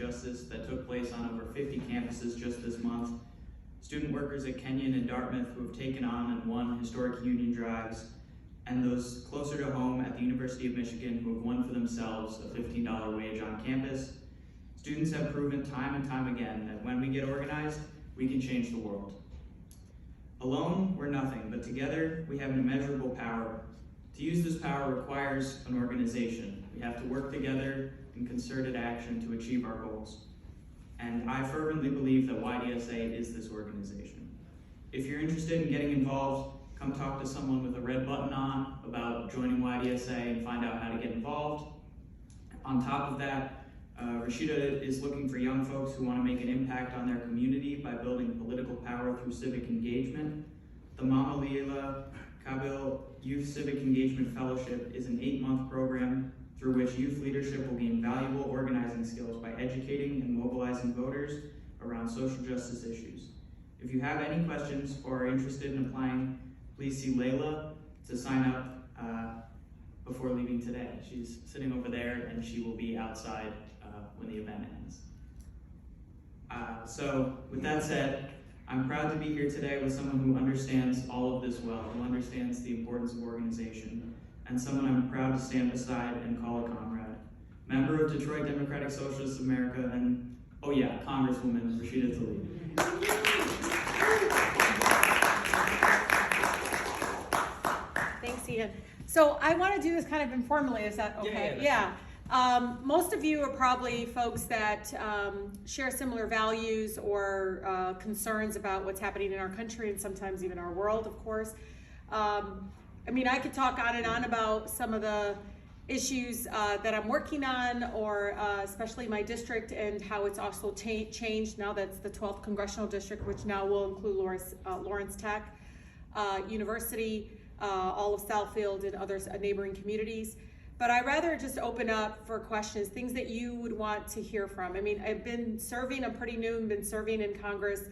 justice that took place on over 50 campuses just this month, student workers at Kenyon and Dartmouth who have taken on and won historic union drives, and those closer to home at the University of Michigan who have won for themselves a $15 wage on campus. Students have proven time and time again that when we get organized, we can change the world. Alone, we're nothing, but together, we have an immeasurable power. To use this power requires an organization. We have to work together in concerted action to achieve our goals. And I fervently believe that YDSA is this organization. If you're interested in getting involved, come talk to someone with a red button on about joining YDSA and find out how to get involved. On top of that, Rashida is looking for young folks who want to make an impact on their community by building political power through civic engagement. The Monologue Youth Civic Engagement Fellowship is an 8-month program through which youth leadership will gain valuable organizing skills by educating and mobilizing voters around social justice issues. If you have any questions or are interested in applying, please see Layla to sign up before leaving today. She's sitting over there and she will be outside when the event ends. So with that said, I'm proud to be here today with someone who understands all of this well, who understands the importance of organization, and someone I'm proud to stand beside and call a comrade. Member of Detroit Democratic Socialists of America, and oh yeah, Congresswoman Rashida Tlaib. Thanks, Ian. So I want to do this kind of informally, is that okay? Yeah. Most of you are probably folks that share similar values or concerns about what's happening in our country and sometimes even our world, of course. I mean, I could talk on and on about some of the issues that I'm working on, or especially my district and how it's also changed now that's the 12th Congressional District, which now will include Lawrence Tech University, all of Southfield and other neighboring communities. But I'd rather just open up for questions, things that you would want to hear from. I mean, I've been serving, I'm pretty new, been serving in Congress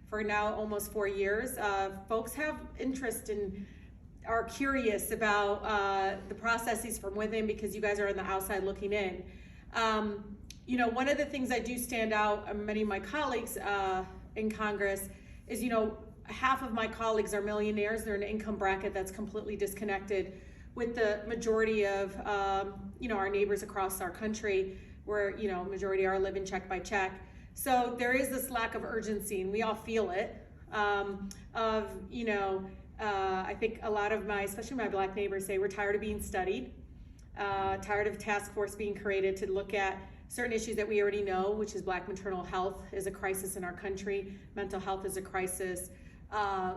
for now almost 4 years. Folks have interest and are curious about the processes from within because you guys are on the outside looking in. You know, one of the things I do stand out, many of my colleagues in Congress, is, you know, half of my colleagues are millionaires. They're in an income bracket that's completely disconnected with the majority of, you know, our neighbors across our country, where, you know, majority are living check by check. So there is this lack of urgency, and we all feel it, of, you know, I think a lot of especially my Black neighbors say we're tired of being studied, tired of a task force being created to look at certain issues that we already know, which is Black maternal health is a crisis in our country, mental health is a crisis,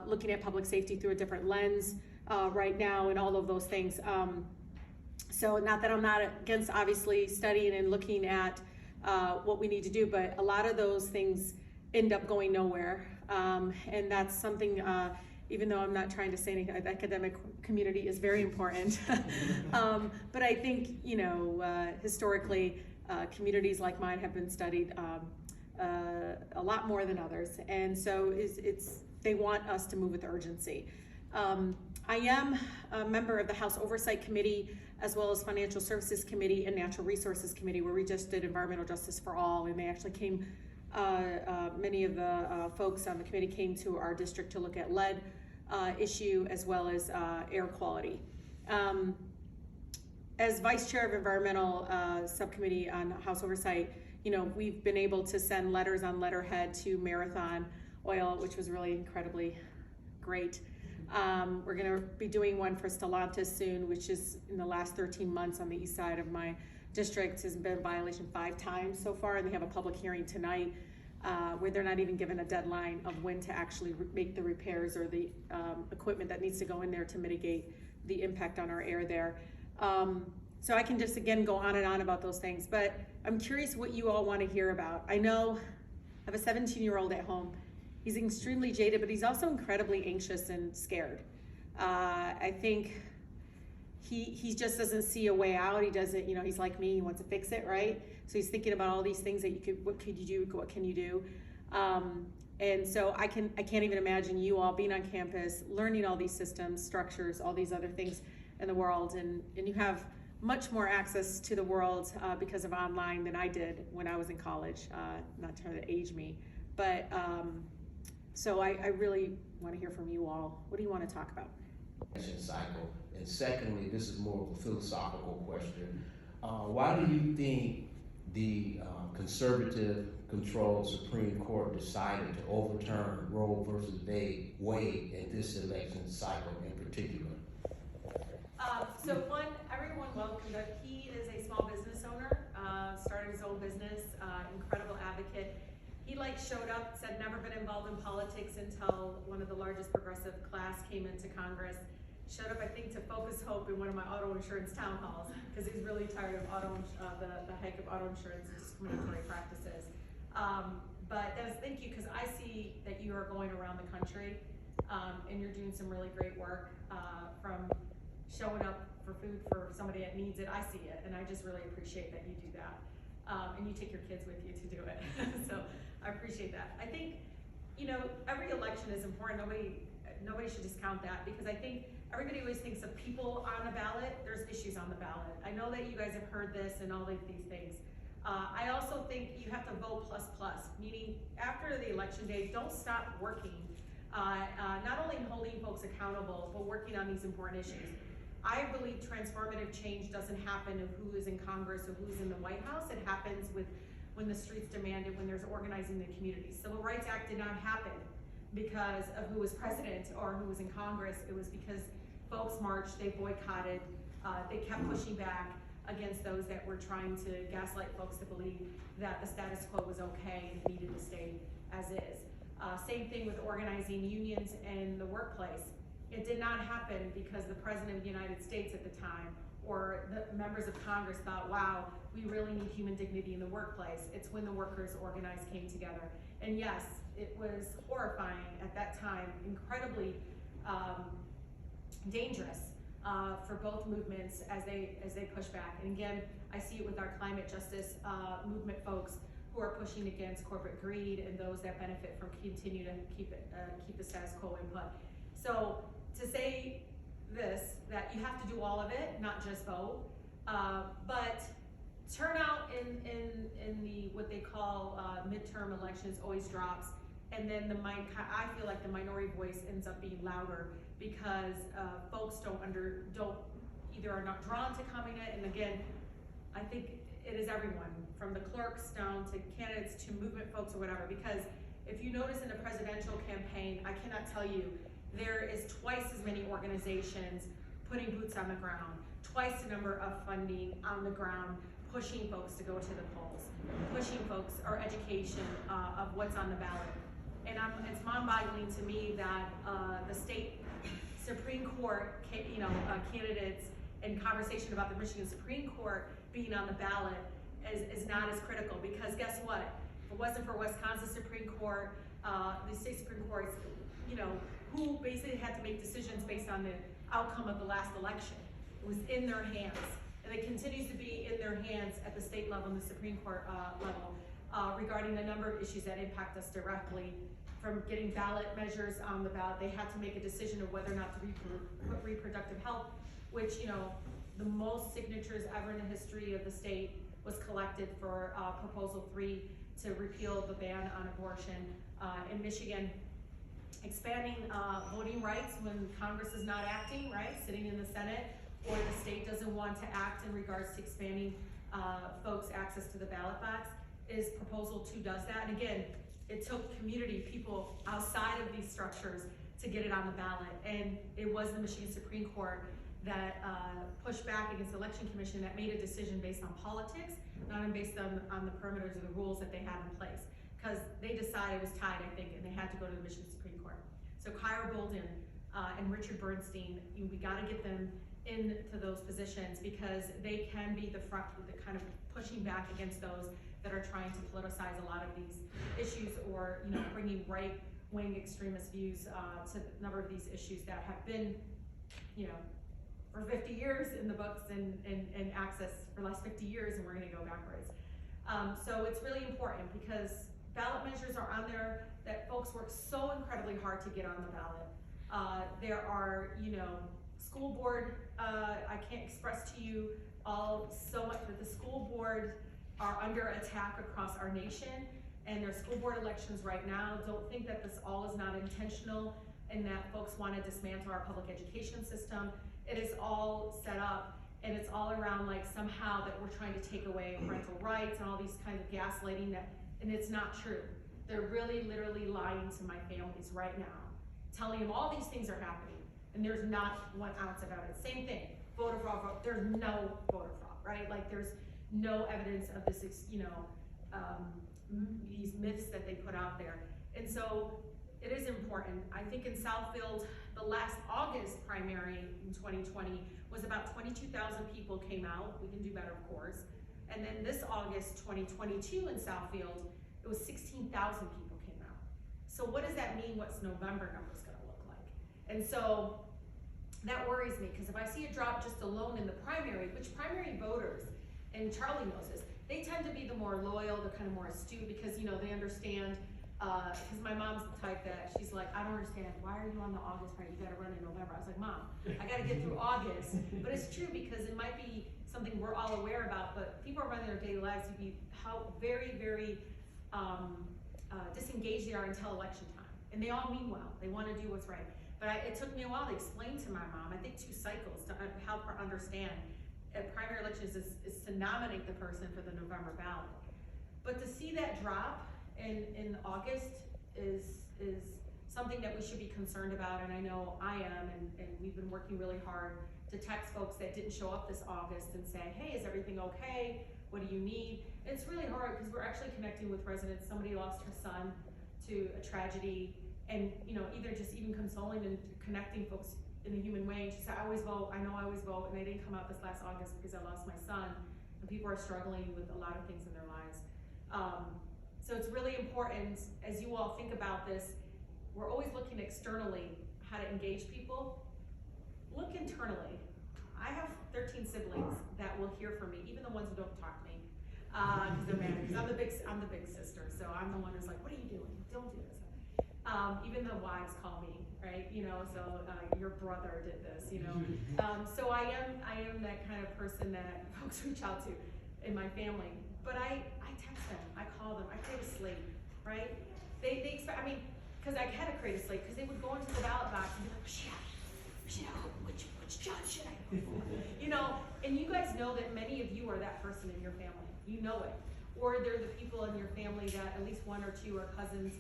looking at public safety through a different lens right now, and all of those things. So not that I'm not against obviously studying and looking at what we need to do, but a lot of those things end up going nowhere. And that's something, even though I'm not trying to say anything, the academic community is very important. But I think, you know, historically, communities like mine have been studied a lot more than others. And so they want us to move with urgency. I am a member of the House Oversight Committee, as well as Financial Services Committee and Natural Resources Committee, where we just did Environmental Justice for All, and they actually came, many of the folks on the committee came to our district to look at lead issue, as well as air quality. As Vice Chair of Environmental Subcommittee on House Oversight, you know, we've been able to send letters on letterhead to Marathon Oil, which was really incredibly great. We're going to be doing one for Stellantis soon, which is in the last 13 months on the east side of my district has been in violation 5 times so far, and they have a public hearing tonight where they're not even given a deadline of when to actually make the repairs or the equipment that needs to go in there to mitigate the impact on our air there. So I can just again go on and on about those things, but I'm curious what you all want to hear about. I know I have a 17-year-old at home. He's extremely jaded, but he's also incredibly anxious and scared. I think he just doesn't see a way out. He doesn't, you know, he's like me, he wants to fix it, right? So he's thinking about all these things that what could you do, what can you do? And so I can't even imagine you all being on campus, learning all these systems, structures, all these other things in the world, and you have much more access to the world because of online than I did when I was in college, not trying to age me. But so I really want to hear from you all. What do you want to talk about? Cycle. And secondly, this is more of a philosophical question. Why do you think the conservative controlled Supreme Court decided to overturn Roe versus Wade in this election cycle in particular? So one, everyone welcome that. He is a small business owner, started his own business, incredible advocate. He showed up, said never been involved in politics until one of the largest progressive class came into Congress. Showed up, I think, to focus hope in one of my auto insurance town halls because he's really tired of the hike of auto insurance and discriminatory practices. But Dennis, thank you, because I see that you are going around the country and you're doing some really great work from showing up for food for somebody that needs it. I see it, and I just really appreciate that you do that. And you take your kids with you to do it. So I appreciate that. I think, every election is important. Nobody should discount that, because I think everybody always thinks of people on a ballot. There's issues on the ballot. I know that you guys have heard this and all of these things. I also think you have to vote plus, meaning after the election day, don't stop working. Not only holding folks accountable, but working on these important issues. I believe transformative change doesn't happen of who is in Congress or who's in the White House. It happens when the streets demand it, when there's organizing the community. Civil Rights Act did not happen because of who was president or who was in Congress. It was because folks marched, they boycotted, they kept pushing back against those that were trying to gaslight folks to believe that the status quo was okay and it needed to stay as is. Same thing with organizing unions in the workplace. It did not happen because the President of the United States at the time or the members of Congress thought, wow, we really need human dignity in the workplace. It's when the workers organized came together. And yes, it was horrifying at that time, incredibly dangerous for both movements as they push back. And again, I see it with our climate justice movement folks who are pushing against corporate greed and those that benefit from continue to keep the status quo in put. So to say this, that you have to do all of it, not just vote, but turnout in the what they call midterm elections always drops, and then I feel like the minority voice ends up being louder because folks either are not drawn to coming it, and again, I think it is everyone from the clerks down to candidates to movement folks or whatever, because if you notice in the presidential campaign, I cannot tell you, there is twice as many organizations putting boots on the ground, twice the number of funding on the ground, pushing folks to go to the polls, pushing folks or education of what's on the ballot. And it's mind-boggling to me that the state Supreme Court, candidates and conversation about the Michigan Supreme Court being on the ballot is not as critical, because guess what? If it wasn't for Wisconsin Supreme Court, the state Supreme Courts, who basically had to make decisions based on the outcome of the last election. It was in their hands, and it continues to be in their hands at the state level and the Supreme Court level regarding the number of issues that impact us directly, from getting ballot measures on the ballot. They had to make a decision of whether or not to put reproductive health, which, the most signatures ever in the history of the state was collected for Proposal 3 to repeal the ban on abortion. In Michigan, expanding voting rights when Congress is not acting, right, sitting in the Senate, or the state doesn't want to act in regards to expanding folks' access to the ballot box, is Proposal 2 does that. And again, it took community people outside of these structures to get it on the ballot. And it was the Michigan Supreme Court that pushed back against the Election Commission that made a decision based on politics, not based on the perimeters or the rules that they had in place. Because they decided it was tied, I think, and they had to go to the Michigan Supreme Court. So Kyra Bolden and Richard Bernstein, we got to get them into those positions, because they can be the kind of pushing back against those that are trying to politicize a lot of these issues, or bringing right-wing extremist views to a number of these issues that have been, for 50 years in the books and access for the last 50 years, and we're going to go backwards. So it's really important, because ballot measures are on there that folks work so incredibly hard to get on the ballot. There are, school board, I can't express to you so much that the school board are under attack across our nation, and there's school board elections right now. Don't think that this all is not intentional and that folks want to dismantle our public education system. It is all set up, and it's all around like somehow that we're trying to take away parental rights and all these kinds of gaslighting and it's not true. They're really literally lying to my families right now, telling them all these things are happening, and there's not 1 ounce of evidence. Same thing, voter fraud, there's no voter fraud, right? Like there's no evidence of this, these myths that they put out there. And so it is important. I think in Southfield, the last August primary in 2020 was about 22,000 people came out. We can do better, of course. And then this August 2022 in Southfield, it was 16,000 people came out. So what does that mean? What's November numbers gonna look like? And so that worries me, because if I see a drop just alone in the primary, which primary voters, and Charlie knows this, they tend to be the more loyal, they're kind of more astute, because they understand, because my mom's the type that she's like, I don't understand, why are you on the August part? You gotta run in November. I was like, Mom, I gotta get through August. But it's true, because it might be something we're all aware about, but people are running their daily lives to be how very, very disengaged they are until election time. And they all mean well, they wanna do what's right. But it took me a while to explain to my mom, I think 2 cycles, to help her understand primary elections is to nominate the person for the November ballot. But to see that drop in August is something that we should be concerned about, and I know I am, and we've been working really hard to text folks that didn't show up this August and say, hey, is everything okay? What do you need? And it's really hard because we're actually connecting with residents. Somebody lost her son to a tragedy, and either just even consoling and connecting folks in a human way. And she said, I always vote, I know I always vote, and I didn't come out this last August because I lost my son, and people are struggling with a lot of things in their lives. So it's really important, as you all think about this, we're always looking externally how to engage people. Look internally. I have 13 siblings that will hear from me, even the ones who don't talk to me, because they're mad, because I'm the big sister, so I'm the one who's like, what are you doing? Don't do this. Even the wives call me, right? So your brother did this, So I am that kind of person that folks reach out to in my family. But I text them, I call them, I create a slate, right? They expect, because I had to create a slate, because they would go into the ballot box and be like, Rashida, which judge should I vote for? And you guys know that many of you are that person in your family. You know it. Or they're the people in your family that at least 1 or 2 are cousins,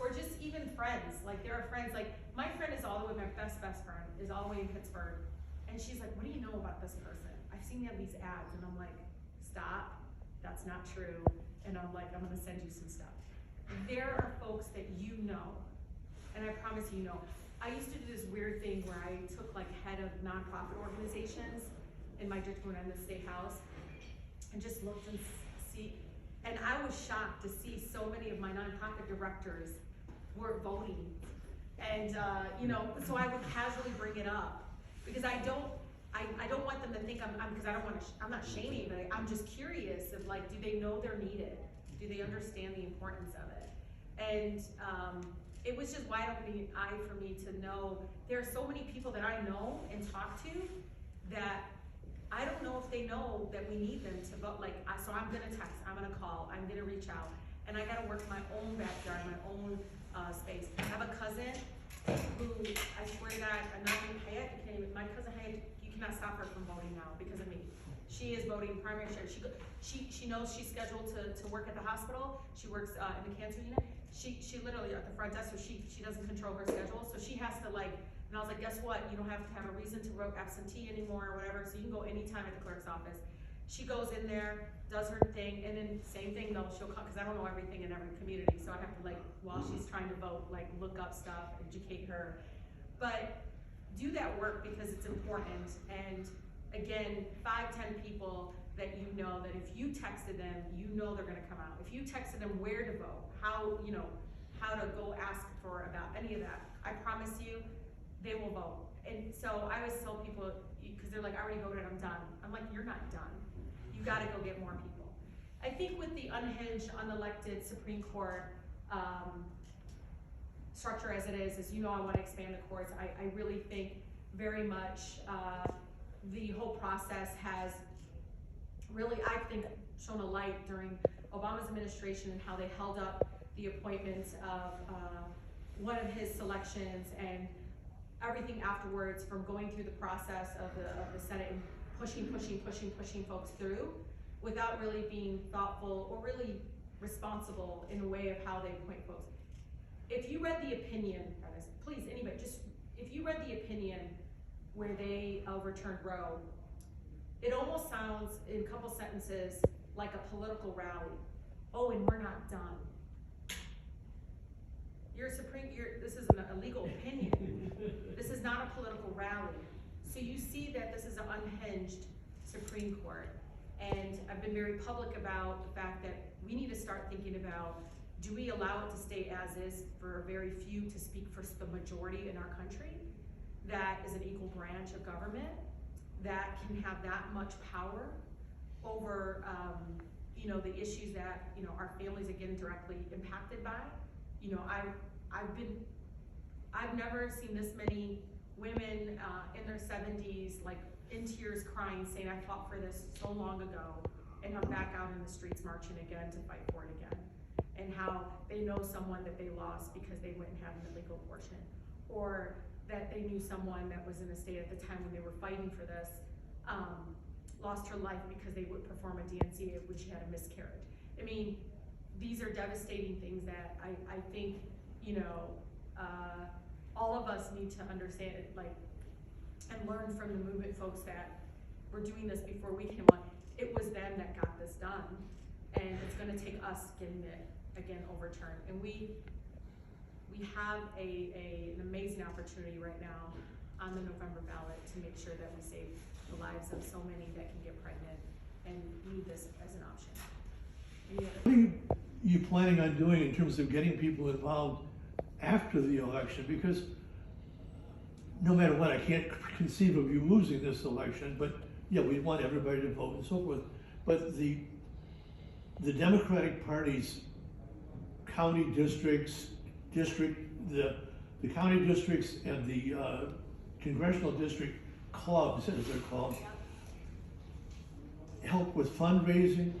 or just even friends. Like there are friends, like my friend is all the way, my best friend is all the way in Pittsburgh. And she's like, what do you know about this person? I've seen you have these ads. And I'm like, stop, that's not true. And I'm like, I'm gonna send you some stuff. There are folks that you know, and I promise you know. I used to do this weird thing where I took like head of nonprofit organizations in my district when I'm in the state house, and just looked and see, and I was shocked to see so many of my nonprofit directors were voting. And so I would casually bring it up, because I don't want them to think I'm not shaming, but I'm just curious of like, do they know they're needed? Do they understand the importance of it? And it was just wide open eye for me to know there are so many people that I know and talk to that I don't know if they know that we need them to vote. So I'm gonna text, I'm gonna call, I'm gonna reach out, and I gotta work my own backyard, my own space. I have a cousin who, I swear to God, I'm not gonna pay it. My cousin Hayat, you cannot stop her from voting now because of me. She is voting primary share. She knows she's scheduled to work at the hospital. She works in the cancer unit. She literally at the front desk, so she doesn't control her schedule. So she has to and I was like, guess what? You don't have to have a reason to vote absentee anymore or whatever. So you can go anytime at the clerk's office. She goes in there, does her thing, and then same thing though, she'll come, because I don't know everything in every community. So I have to while she's trying to vote, look up stuff, educate her. But do that work because it's important. And again, 5-10 people that you know that if you texted them, you know they're gonna come out. If you texted them where to vote, how to go ask for about any of that, I promise you, they will vote. And so I always tell people, because they're like, I already voted, I'm done. I'm like, you're not done. You gotta go get more people. I think with the unhinged, unelected Supreme Court structure as it is, as you know, I wanna expand the courts. I really think very much the whole process has really, I think, shone a light during Obama's administration and how they held up the appointment of one of his selections and everything afterwards, from going through the process of the Senate and pushing folks through without really being thoughtful or really responsible in a way of how they appoint folks. If you read the opinion, please, anybody, just, if you read the opinion where they overturned Roe, it almost sounds, in a couple sentences, like a political rally. Oh, and we're not done. This is a legal opinion. This is not a political rally. So you see that this is an unhinged Supreme Court. And I've been very public about the fact that we need to start thinking about, do we allow it to stay as is for a very few to speak for the majority in our country? That is an equal branch of government that can have that much power over the issues that our families are getting directly impacted by. I've never seen this many women in their 70s, like in tears crying, saying, I fought for this so long ago, and I'm back out in the streets marching again to fight for it again. And how they know someone that they lost because they went and had an illegal abortion, or that they knew someone that was in a state at the time when they were fighting for this, lost her life because they would perform a DNC when she had a miscarriage. I mean, these are devastating things that I think, all of us need to understand, and learn from the movement folks that were doing this before we came on. It was them that got this done, and it's gonna take us getting it, again, overturned. And we have an amazing opportunity right now on the November ballot to make sure that we save the lives of so many that can get pregnant and need this as an option. What are you planning on doing in terms of getting people involved after the election? Because no matter what, I can't conceive of you losing this election, but yeah, we want everybody to vote and so forth. But the Democratic Party's county districts, the county districts and the Congressional district clubs, as they're called, help with fundraising,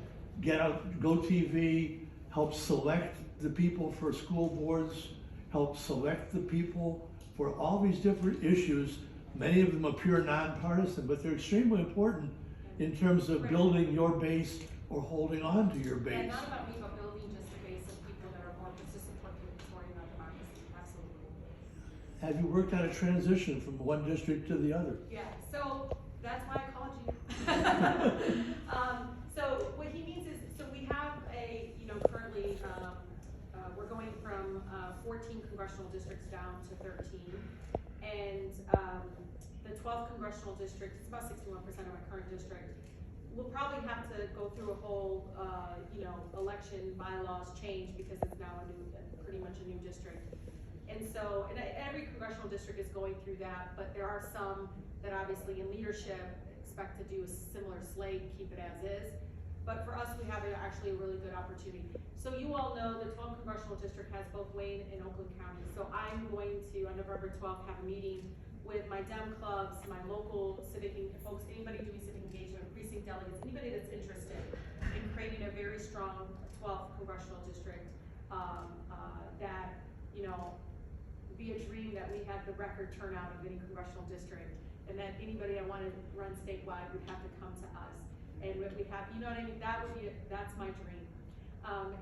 get out, go TV, help select the people for school boards, help select the people for all these different issues. Many of them appear nonpartisan, but they're extremely important in terms of building your base or holding on to your base. And not about me, but building just a base of people that are more participatory in our democracy. Absolutely. Have you worked on a transition from one district to the other? Yeah, so that's why I called you. So what he means is, so we have currently, we're going from 14 congressional districts down to 13. And the 12th congressional district, it's about 61% of my current district. We'll probably have to go through a whole, election bylaws change because it's now pretty much a new district. And so, and every congressional district is going through that, but there are some that obviously in leadership expect to do a similar slate, keep it as is. But for us, we have actually a really good opportunity. So you all know the 12th congressional district has both Wayne and Oakland County. So I'm going to, on November 12th, have a meeting with my Dem clubs, my local civic folks, anybody doing civic engagement, precinct delegates, anybody that's interested in creating a very strong 12th congressional district that, be a dream that we had the record turnout of any congressional district, and that anybody that wanted to run statewide would have to come to us. And what we have, what I mean? That's my dream.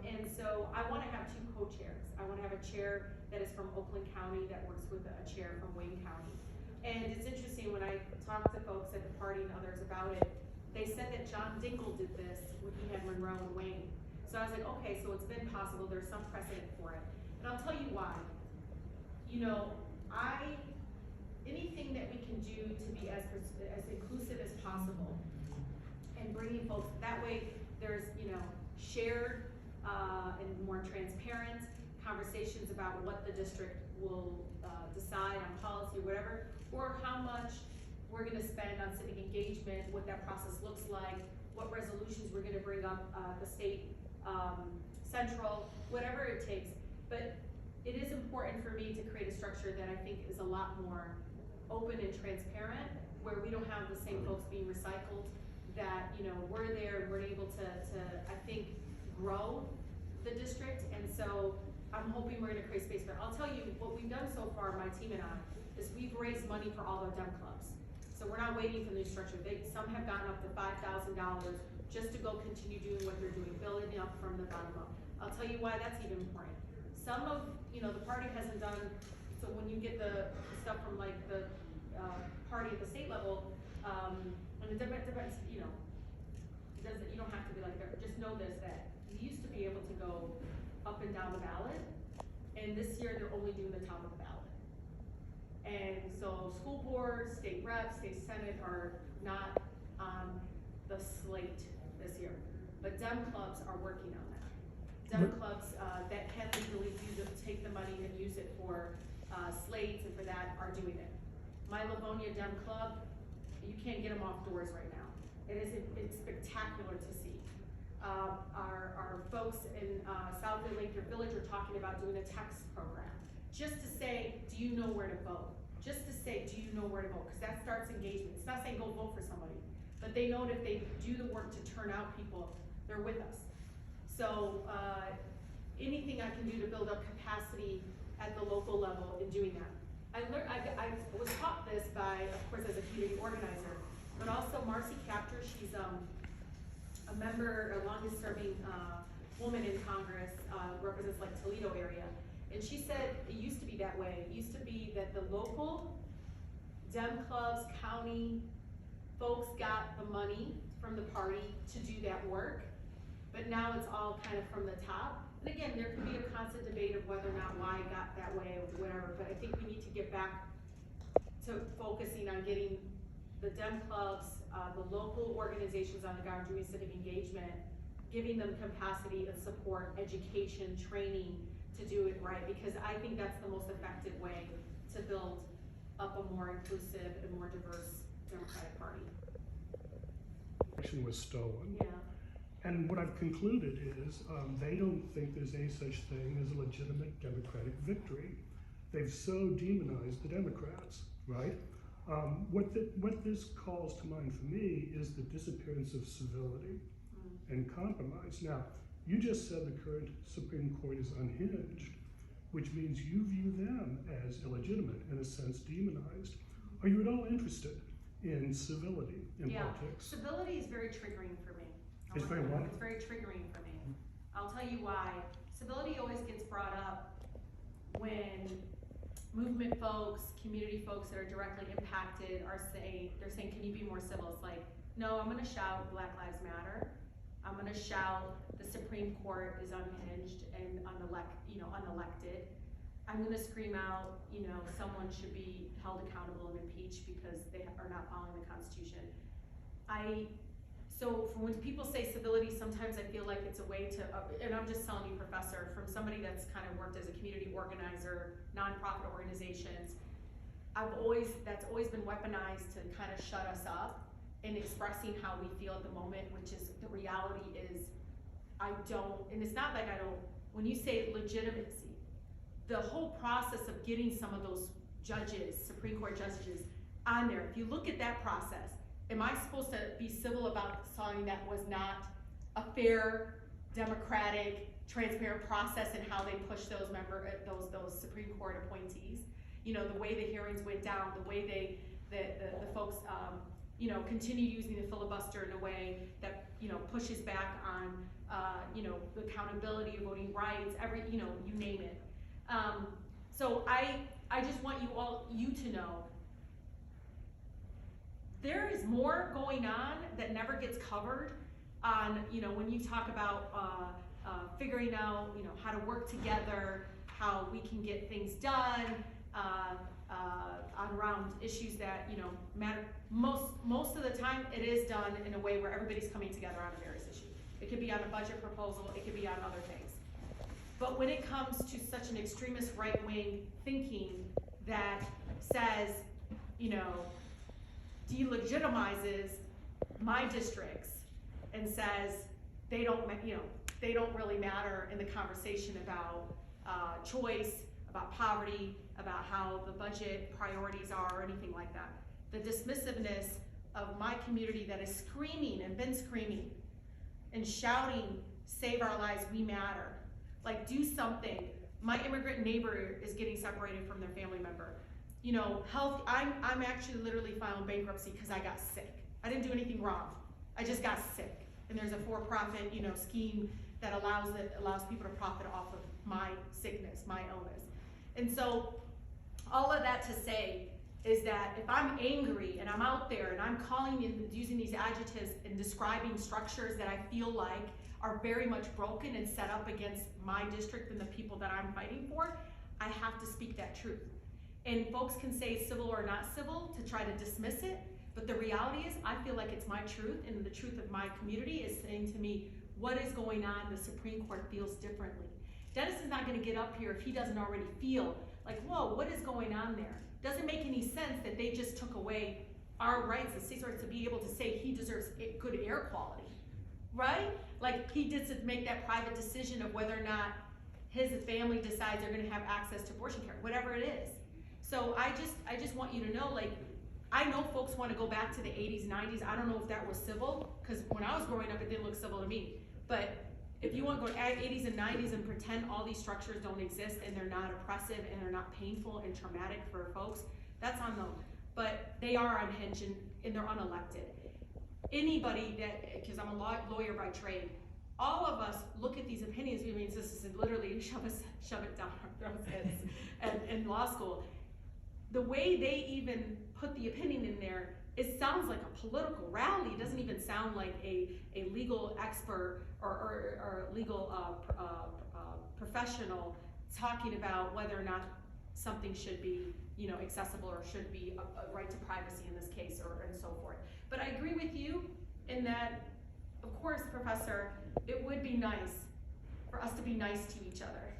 And so I want to have two co-chairs. I want to have a chair that is from Oakland County that works with a chair from Wayne County. And it's interesting, when I talked to folks at the party and others about it, they said that John Dingell did this when he had Monroe and Wayne. So I was like, okay, so it's been possible. There's some precedent for it. And I'll tell you why. Anything that we can do to be as inclusive as possible and bringing folks, that way there's, shared and more transparent conversations about what the district will decide on policy or whatever, or how much we're gonna spend on civic engagement, what that process looks like, what resolutions we're gonna bring up the state central, whatever it takes. But it is important for me to create a structure that I think is a lot more open and transparent, where we don't have the same folks being recycled that, you know, we're there and we're able to I think, grow the district. And so I'm hoping we're gonna create space for it. I'll tell you what we've done so far, my team and I, is we've raised money for all our Dem clubs. So we're not waiting for the new structure. Some have gotten up to $5,000 just to go continue doing what they're doing, building up from the bottom up. I'll tell you why that's even important. Some of, you know, the party hasn't done, so when you get the stuff from like the party at the state level, and it depends, you know, it doesn't, you don't have to be like that. Just know this, that you used to be able to go up and down the ballot, and this year they're only doing the top of the ballot. And so school board, state reps, state senate are not on the slate this year, but Dem clubs are working on that. Dem clubs that can legally take the money and use it for slates and for that are doing it. My Livonia Dem club, you can't get them off doors right now. It's spectacular to see. Our folks in Southfield Lakeshore Village are talking about doing a text program, just to say, do you know where to vote? Just to say, do you know where to vote? Because that starts engagement. It's not saying go vote for somebody, but they know that if they do the work to turn out people, they're with us. So anything I can do to build up capacity at the local level in doing that. I was taught this by, of course, as a community organizer, but also Marcy Captor. She's a member, a longest serving woman in Congress, represents like Toledo area. And she said it used to be that way. It used to be that the local Dem clubs, county folks got the money from the party to do that work, but now it's all kind of from the top. And again, there can be a constant debate of whether or not why it got that way or whatever, but I think we need to get back to focusing on getting the Dem clubs, the local organizations on the ground doing civic engagement, giving them capacity and support, education, training to do it right, because I think that's the most effective way to build up a more inclusive and more diverse Democratic Party. Was stolen. Yeah. And what I've concluded is they don't think there's any such thing as a legitimate Democratic victory. They've so demonized the Democrats, right? What this calls to mind for me is the disappearance of civility and compromise. Now, you just said the current Supreme Court is unhinged, which means you view them as illegitimate, in a sense demonized. Are you at all interested in civility in politics? Civility is very triggering for me. It's very what? It's very triggering for me. I'll tell you why. Civility always gets brought up when movement folks, community folks that are directly impacted are saying, can you be more civil? It's like, no, I'm gonna shout Black Lives Matter. I'm gonna shout the Supreme Court is unhinged and unelected. I'm gonna scream out, someone should be held accountable and impeached because they are not following the Constitution. So for when people say civility, sometimes I feel like it's a way to, and I'm just telling you, Professor, from somebody that's kind of worked as a community organizer, nonprofit organizations, that's always been weaponized to kind of shut us up in expressing how we feel at the moment, which is, the reality is, and it's not like when you say legitimacy, the whole process of getting some of those judges, Supreme Court judges, on there, if you look at that process, am I supposed to be civil about something that was not a fair, democratic, transparent process in how they pushed those Supreme Court appointees? The way the hearings went down, the way the folks, continue using the filibuster in a way that, pushes back on, the accountability of voting rights, you name it. So I just want you to know, there is more going on that never gets covered on, when you talk about figuring out, how to work together, how we can get things done, around issues that, matter. Most of the time, it is done in a way where everybody's coming together on a various issue. It could be on a budget proposal, it could be on other things. But when it comes to such an extremist right-wing thinking that says, delegitimizes my districts and says they don't really matter in the conversation about choice, about poverty, about how the budget priorities are, or anything like that. The dismissiveness of my community that is screaming and been screaming and shouting, save our lives, we matter. Like, do something. My immigrant neighbor is getting separated from their family member. You know, health, I'm actually literally filing bankruptcy because I got sick. I didn't do anything wrong. I just got sick. And there's a for-profit, you know, scheme that allows people to profit off of my sickness, my illness. And so all of that to say is that if I'm angry and I'm out there and I'm calling and using these adjectives and describing structures that I feel like are very much broken and set up against my district and the people that I'm fighting for, I have to speak that truth. And folks can say civil or not civil to try to dismiss it, but the reality is I feel like it's my truth, and the truth of my community is saying to me, what is going on? The Supreme Court feels differently. Dennis is not gonna get up here if he doesn't already feel like, whoa, what is going on there? Doesn't make any sense that they just took away our rights, the state's rights, to be able to say he deserves good air quality, right? Like, he gets to make that private decision of whether or not his family decides they're gonna have access to abortion care, whatever it is. So I just want you to know, like, I know folks wanna go back to the 80s, 90s. I don't know if that was civil, because when I was growing up, it didn't look civil to me. But if you want to go to 80s and 90s and pretend all these structures don't exist and they're not oppressive and they're not painful and traumatic for folks, that's on them. But they are unhinged and they're unelected. Anybody that, because I'm a lawyer by trade, all of us look at these opinions, it means this is literally shove it down our throats in law school. The way they even put the opinion in there, it sounds like a political rally. It doesn't even sound like a legal expert or legal professional talking about whether or not something should be, you know, accessible or should be a right to privacy in this case, and so forth. But I agree with you in that, of course, Professor, it would be nice for us to be nice to each other.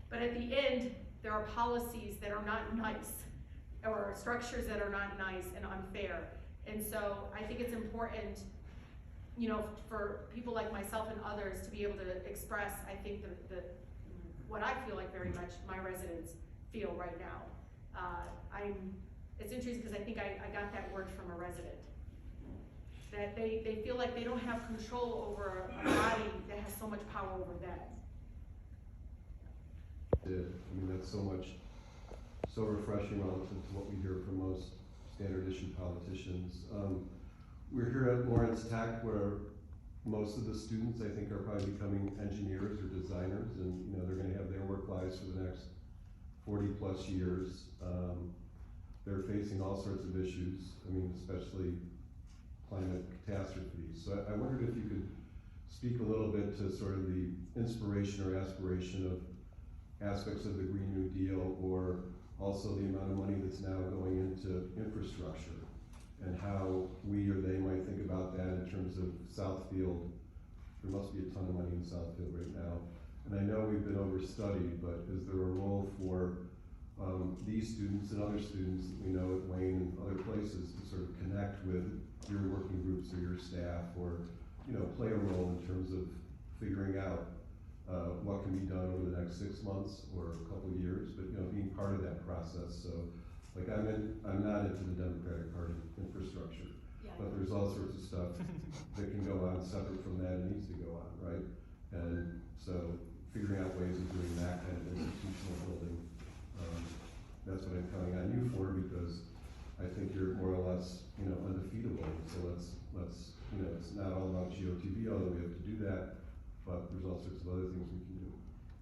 But at the end, there are policies that are not nice, or structures that are not nice and unfair. And so I think it's important, you know, for people like myself and others to be able to express, I think, what I feel like very much my residents feel right now. It's interesting because I think I got that word from a resident. That they feel like they don't have control over a body that has so much power over them. I mean, that's so refreshing relative to what we hear from most standard issue politicians. We're here at Lawrence Tech, where most of the students, I think, are probably becoming engineers or designers, and they're going to have their work lives for the next 40 plus years. They're facing all sorts of issues. I mean, especially climate catastrophes. So I wondered if you could speak a little bit to sort of the inspiration or aspiration of aspects of the Green New Deal, or also the amount of money that's now going into infrastructure, and how we or they might think about that in terms of Southfield. There must be a ton of money in Southfield right now. And I know we've been overstudied, but is there a role for these students and other students that we know at Wayne and other places to sort of connect with your working groups or your staff, or play a role in terms of figuring out what can be done over the next 6 months or a couple of years, but being part of that process. So, like, I'm not into the Democratic Party infrastructure, but there's all sorts of stuff that can go on separate from that and needs to go on, right? And so, figuring out ways of doing that kind of institutional building, that's what I'm counting on you for, because I think you're more or less, undefeatable. So let's it's not all about GOTV, although we have to do that. But there's all sorts of other things we can do.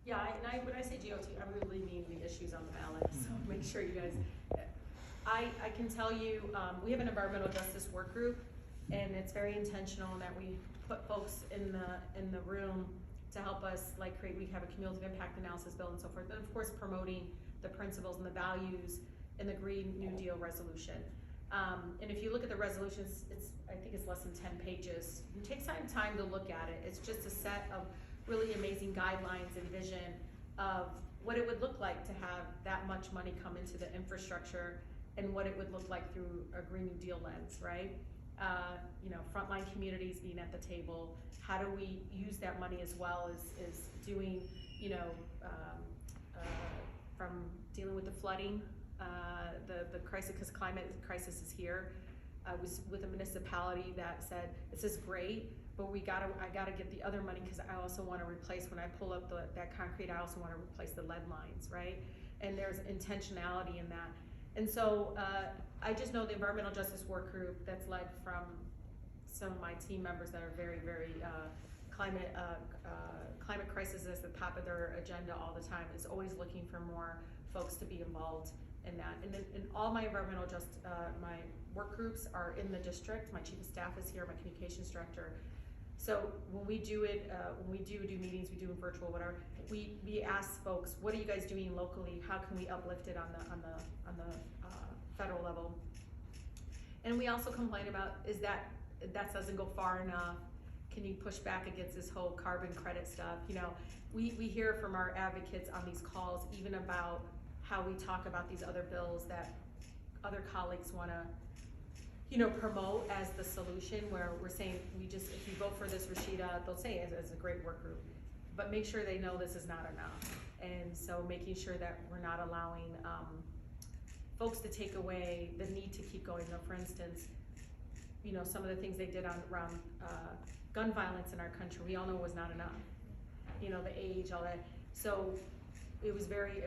Yeah, when I say GOT, I really mean the issues on the ballot. So make sure you guys. I can tell you, we have an environmental justice work group, and it's very intentional in that we put folks in the room to help us we have a cumulative impact analysis bill and so forth. And of course, promoting the principles and the values in the Green New Deal resolution. And if you look at the resolutions, I think it's less than 10 pages. You take some time to look at it. It's just a set of really amazing guidelines and vision of what it would look like to have that much money come into the infrastructure, and what it would look like through a Green New Deal lens, right? Frontline communities being at the table. How do we use that money as well as doing, from dealing with the flooding, the crisis, because climate crisis is here, I was with a municipality that said, this is great, but I gotta get the other money because I also want to replace, when I pull up that concrete, I also want to replace the lead lines, right? And there's intentionality in that. And so I just know the environmental justice work group that's led from some of my team members that are very, very climate crisis is at the top of their agenda all the time, is always looking for more folks to be involved in that. And then in all my environmental my work groups are in the district. My chief of staff is here, my communications director. So when we do it, when we do meetings, we do in virtual, whatever, we ask folks, what are you guys doing locally? How can we uplift it on the federal level? And we also complain about, is that doesn't go far enough? Can you push back against this whole carbon credit stuff? You know, we hear from our advocates on these calls, even about how we talk about these other bills that other colleagues want to, you know, promote as the solution, where we're saying, if you vote for this, Rashida, they'll say it as a great work group, but make sure they know this is not enough. And so making sure that we're not allowing folks to take away the need to keep going. For instance, you know, some of the things they did around gun violence in our country, we all know was not enough. You know, the age, all that. So it was very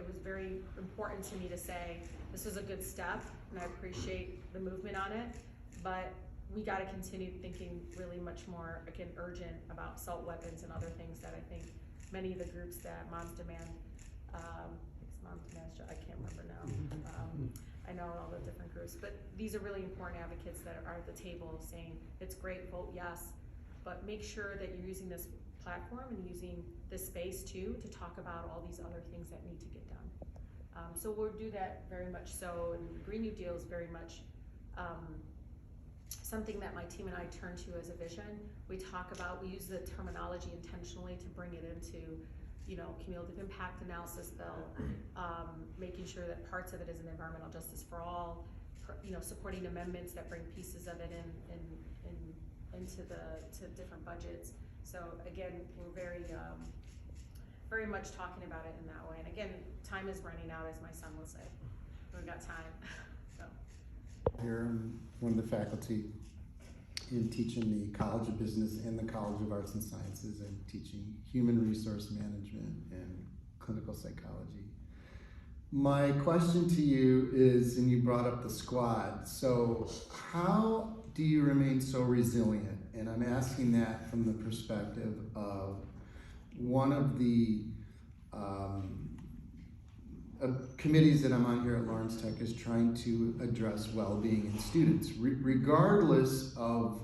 important to me to say, this was a good step, and I appreciate the movement on it, but we gotta continue thinking really much more, again, urgent about assault weapons and other things that I think many of the groups that Moms Demand, I can't remember now. I know all the different groups, but these are really important advocates that are at the table saying, it's great, vote yes, but make sure that you're using this platform and using this space too to talk about all these other things that need to get done. So we'll do that very much so, and the Green New Deal is very much something that my team and I turn to as a vision. We use the terminology intentionally to bring it into, you know, cumulative impact analysis bill, making sure that parts of it is an environmental justice for all, you know, supporting amendments that bring pieces of it into different budgets. So again, we're very much talking about it in that way. And again, time is running out, as my son will say. We've got time. So. Here, I'm one of the faculty in teaching the College of Business and the College of Arts and Sciences, and teaching human resource management and clinical psychology. My question to you is, and you brought up the squad, so how do you remain so resilient? And I'm asking that from the perspective of one of the committees that I'm on here at Lawrence Tech is trying to address well-being in students, regardless of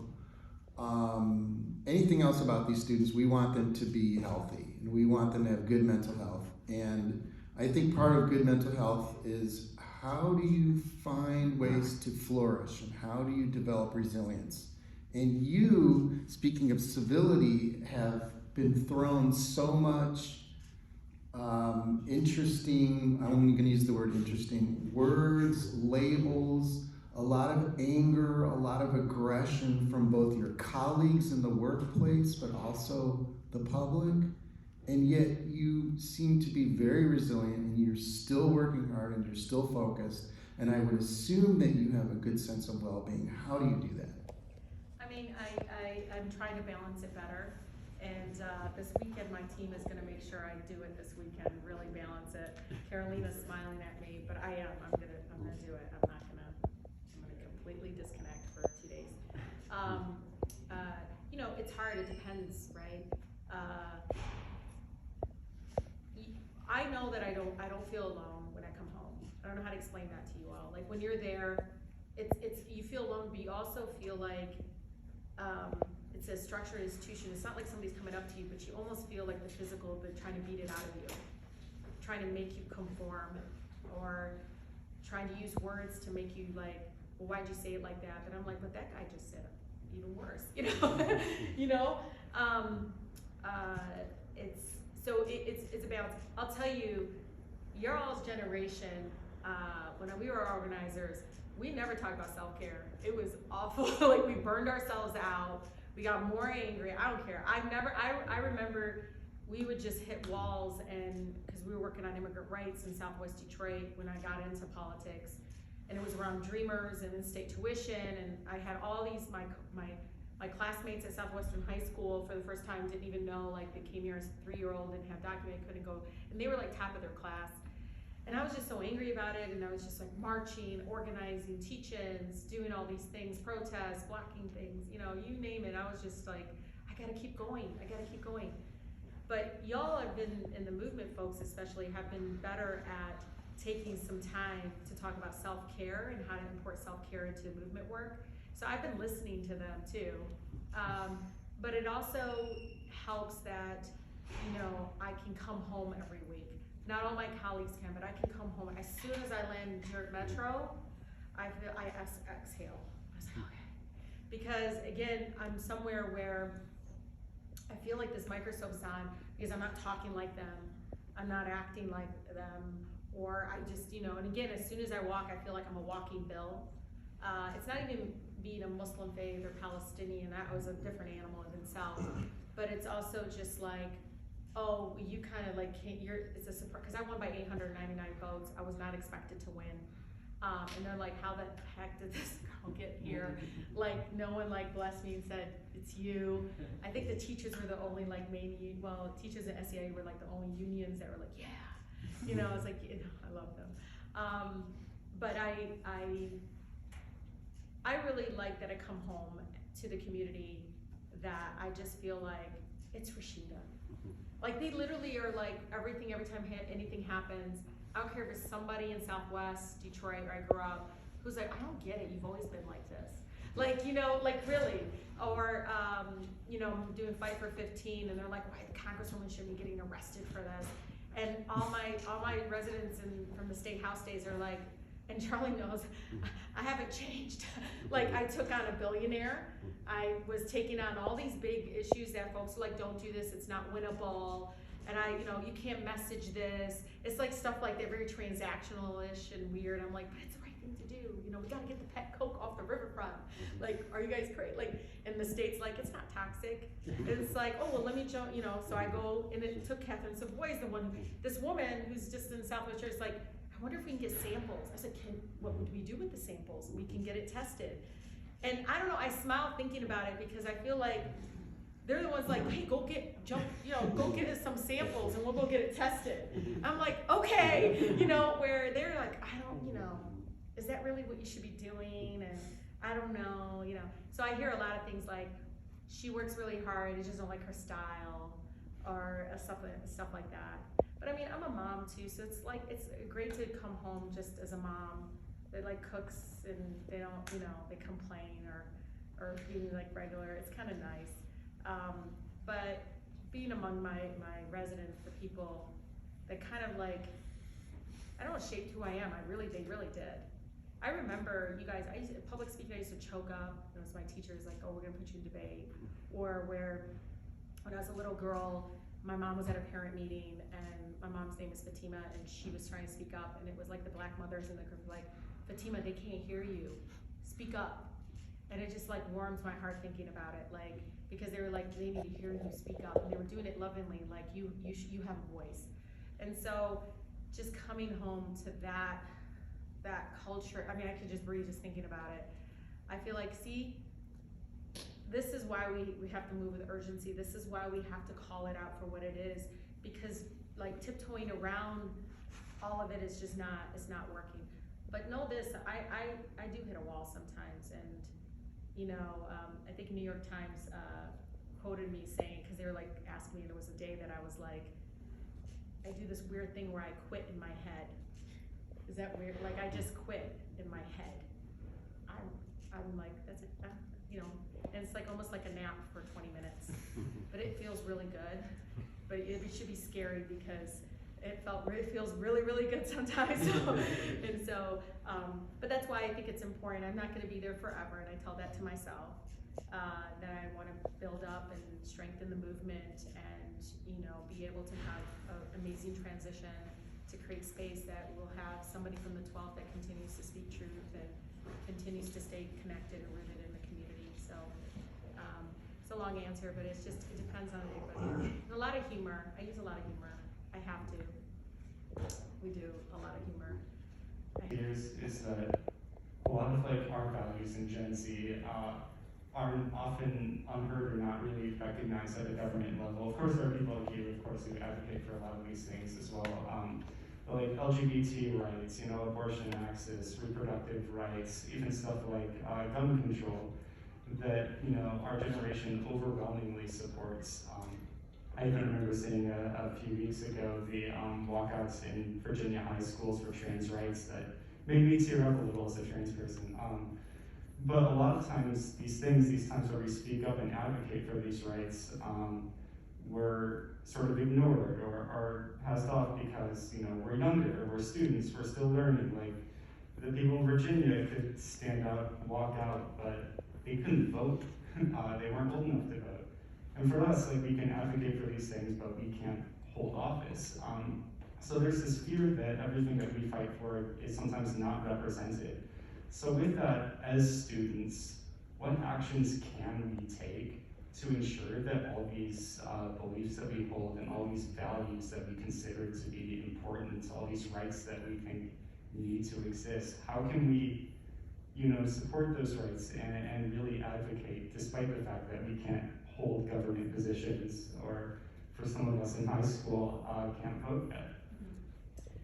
anything else about these students. We want them to be healthy, and we want them to have good mental health. And I think part of good mental health is, how do you find ways to flourish, and how do you develop resilience? And you, speaking of civility, have been thrown so much interesting, I'm going to use the word interesting, words, labels, a lot of anger, a lot of aggression from both your colleagues in the workplace, but also the public. And yet you seem to be very resilient, and you're still working hard, and you're still focused. And I would assume that you have a good sense of well-being. How do you do that? I mean, I'm trying to balance it better. And this weekend, my team is going to make sure I do it this weekend, really balance it. Carolina's smiling at me, but I am. I'm gonna do it. I'm gonna completely disconnect for 2 days. You know, it's hard. It depends, right? I know that I don't feel alone when I come home. I don't know how to explain that to you all. Like, when you're there, it's you feel alone, but you also feel like it's a structured institution. It's not like somebody's coming up to you, but you almost feel like the physical, they're trying to beat it out of you, trying to make you conform, or trying to use words to make you like, well, why'd you say it like that? But I'm like, but that guy just said it even worse, you know? You know? It's a balance. I'll tell you, your all's generation, when we were organizers, we never talked about self-care. It was awful. Like, we burned ourselves out. We got more angry. I don't care. I remember we would just hit walls, and because we were working on immigrant rights in Southwest Detroit when I got into politics, and it was around Dreamers and in-state tuition, and I had all these, my classmates at Southwestern High School for the first time didn't even know, like they came here as a 3-year-old, didn't have document, couldn't go, and they were like top of their class. And I was just so angry about it, and I was just like marching, organizing, teach-ins, doing all these things, protests, blocking things, you know, you name it. I was just like, I gotta keep going, I gotta keep going. But y'all have been, in the movement folks especially, have been better at taking some time to talk about self-care and how to import self-care into movement work. So I've been listening to them too. But it also helps that, you know, I can come home every week. Not all my colleagues can, but I can come home. As soon as I land in New York Metro, I exhale. I was like, okay. Because again, I'm somewhere where I feel like this microscope's on because I'm not talking like them. I'm not acting like them. Or I just, you know, and again, as soon as I walk, I feel like I'm a walking bill. It's not even being a Muslim faith or Palestinian. That was a different animal in itself. But it's also just like, oh, you kind of like can't, it's a surprise, because I won by 899 votes. I was not expected to win. And they're like, how the heck did this girl get here? Like, no one like blessed me and said, it's you. I think the teachers were the only like teachers at SEIU were like the only unions that were like, yeah. You know, it's like, you know, I love them. But I really like that I come home to the community that I just feel like it's Rashida. Like they literally are like every time anything happens, I don't care if it's somebody in Southwest Detroit where I grew up who's like, I don't get it, you've always been like this. Like, you know, like really. Or, you know, I'm doing Fight for 15 and they're like, why the Congresswoman shouldn't be getting arrested for this? And all my residents from the State House days are like, and Charlie knows, I haven't changed. Like I took on a billionaire. I was taking on all these big issues that folks are like, don't do this, it's not winnable. And you know, you can't message this. It's like stuff like that, very transactional-ish and weird. I'm like, but it's the right thing to do. You know, we gotta get the pet Coke off the riverfront. Like, are you guys crazy? Like, and the state's like, it's not toxic. And it's like, oh, well, let me jump, you know. So I go, and it took Catherine Savoy's the one, this woman who's just in Southwest Church, like, I wonder if we can get samples. I said, what would we do with the samples? We can get it tested. And I don't know, I smile thinking about it because I feel like they're the ones like, hey, go get us some samples and we'll go get it tested. I'm like, okay, you know, where they're like, I don't, you know, is that really what you should be doing? And I don't know, you know. So I hear a lot of things like, she works really hard, I just don't like her style, or stuff like that. But I mean, I'm a mom too, so it's like, it's great to come home just as a mom that like cooks and they don't, you know, they complain or being like regular. It's kind of nice. But being among my residents, the people that kind of like, I don't know, shaped who I am. They really did. I remember, you guys, public speaking, I used to choke up. It was my teachers like, oh, we're gonna put you in debate. Or where, when I was a little girl, my mom was at a parent meeting and my mom's name is Fatima and she was trying to speak up and it was like the black mothers in the group like, Fatima, they can't hear you, speak up. And it just like warms my heart thinking about it, like, because they were like, they need to hear you speak up, and they were doing it lovingly, like you have a voice. And so just coming home to that culture, I mean, I could just breathe just thinking about it. I feel like, see, this is why we have to move with urgency. This is why we have to call it out for what it is, because like tiptoeing around all of it is just not, it's not working. But know this, I do hit a wall sometimes, and you know, I think New York Times quoted me saying, because they were like asking me, there was a day that I was like, I do this weird thing where I quit in my head. Is that weird? Like I just quit in my head. I'm like, that's it, you know, and it's like almost like a nap for 20 minutes, but it feels really good. But it should be scary because it feels really, really good sometimes. So, but that's why I think it's important. I'm not going to be there forever, and I tell that to myself, that I want to build up and strengthen the movement, and you know, be able to have an amazing transition to create space that will have somebody from the 12th that continues to speak truth and continues to stay connected and rooted in the community. So. It's a long answer, but it's just, it depends on everybody. And a lot of humor. I use a lot of humor. I have to. We do a lot of humor. Is that a lot of like our values in Gen Z aren't often unheard or not really recognized at a government level. Of course, there are people like you, of course, who advocate for a lot of these things as well. But like LGBT rights, you know, abortion access, reproductive rights, even stuff like gun control that, you know, our generation overwhelmingly supports. I even remember seeing a few weeks ago the walkouts in Virginia high schools for trans rights that made me tear up a little as a trans person. But a lot of times, these times where we speak up and advocate for these rights, were sort of ignored or passed off because, you know, we're younger, we're students, we're still learning. Like, the people in Virginia could stand out, walk out, but they couldn't vote. They weren't old enough to vote. And for us, like, we can advocate for these things, but we can't hold office. So there's this fear that everything that we fight for is sometimes not represented. So with that, as students, what actions can we take to ensure that all these beliefs that we hold and all these values that we consider to be important, all these rights that we think need to exist, how can we, you know, support those rights and really advocate, despite the fact that we can't hold government positions, or for some of us in high school, can't vote yet?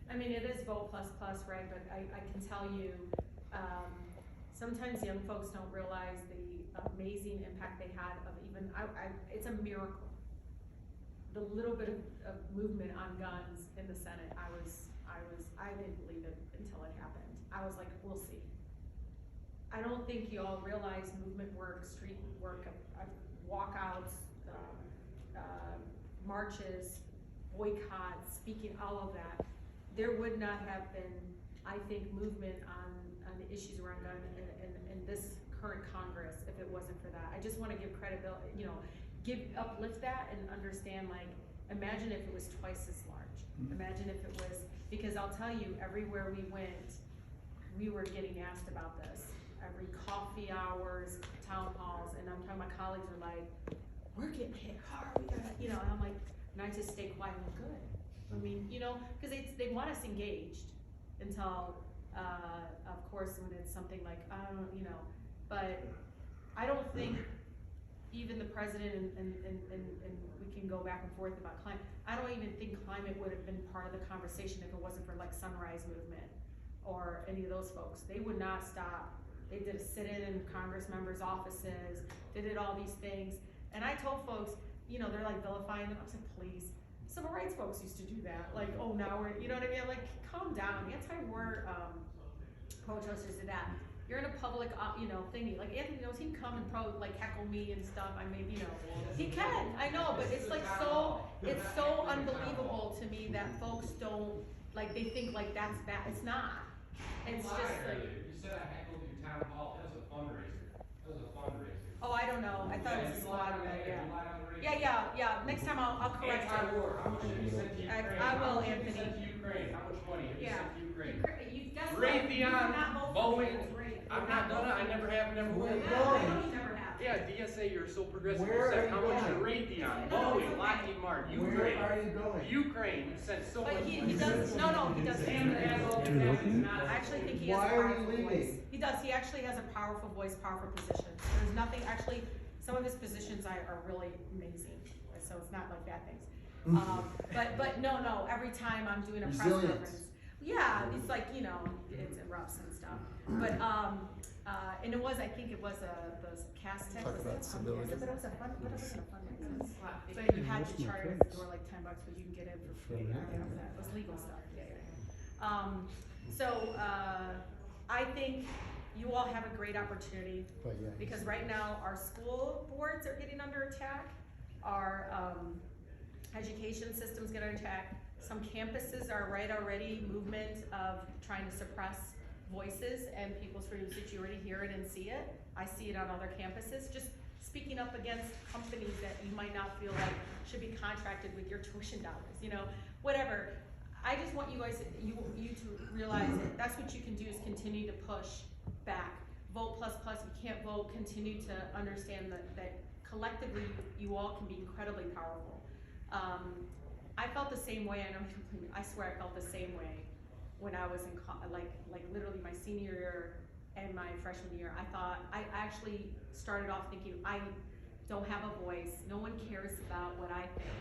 I mean, it is vote plus plus, right? But I can tell you, sometimes young folks don't realize the amazing impact they had of even, it's a miracle. The little bit of movement on guns in the Senate, I didn't believe it until it happened. I was like, we'll see. I don't think you all realize movement work, street work, walkouts, marches, boycotts, speaking, all of that. There would not have been, I think, movement on the issues around gun in this current Congress if it wasn't for that. I just want to give credibility, you know, uplift that and understand, like, imagine if it was twice as large. Imagine if it was, because I'll tell you, everywhere we went, we were getting asked about this. Every coffee hours, town halls, and I'm talking, my colleagues were like, we're getting hit hard, we gotta, you know, and I'm like, and I just stay quiet and good. I mean, you know, because they want us engaged until, of course, when it's something like, I don't know, you know, but I don't think even the president and we can go back and forth about climate, I don't even think climate would have been part of the conversation if it wasn't for like Sunrise Movement or any of those folks. They would not stop. They did a sit-in in Congress members' offices, they did all these things. And I told folks, you know, they're like vilifying them. I was like, please. Civil rights folks used to do that. Like, oh, now we're, you know what I mean? I'm like, calm down. Anti-war protesters did that. You're in a public, you know, thingy. Like, Anthony knows he can come and like heckle me and stuff. I mean, you know, he can. I know, but it's like it's so unbelievable to me that folks don't, like, they think like that's bad. It's not. It's just like. You said I heckled your town hall. That was a fundraiser. Oh, I don't know. I thought it was a squad event. Yeah. Next time I'll correct it. How much have you sent to Ukraine? I will, Anthony. How much have you sent to Ukraine? How much money have you sent to Ukraine? Raytheon, Boeing. I'm not done it. I never have, never will. Yeah, DSA, you're so progressive. Where you are said you how much going? to Raytheon, Boeing, Lockheed Martin, Ukraine. Where are you going? Ukraine, you sent so much But money. he does, no, he does. I actually think he has a Why are you powerful leaving? voice. He does, he actually has a powerful voice, powerful position. There's nothing, actually, some of his positions are really amazing, so it's not like bad things. But no, every time I'm doing a press conference, yeah, it's like, you know, it erupts and stuff. But, and it was, I think it was the cast tech, was it? civility. But it was a fun, what was it, a fundraiser? So you had to charge at the door like $10, but you can get in for free. I remember that. It was legal stuff, yeah. So, I think you all have a great opportunity, because right now our school boards are getting under attack, our education system's getting under attack. Some campuses are already movement of trying to suppress voices and people's freedom of speech. You already hear it and see it. I see it on other campuses. Just speaking up against companies that you might not feel like should be contracted with your tuition dollars, you know, whatever. I just want you guys, you to realize that that's what you can do, is continue to push back. Vote plus plus, if you can't vote, continue to understand that collectively you all can be incredibly powerful. I felt the same way, I swear I felt the same way when I was in, like literally my senior year in my freshman year. I actually started off thinking, I don't have a voice, no one cares about what I think.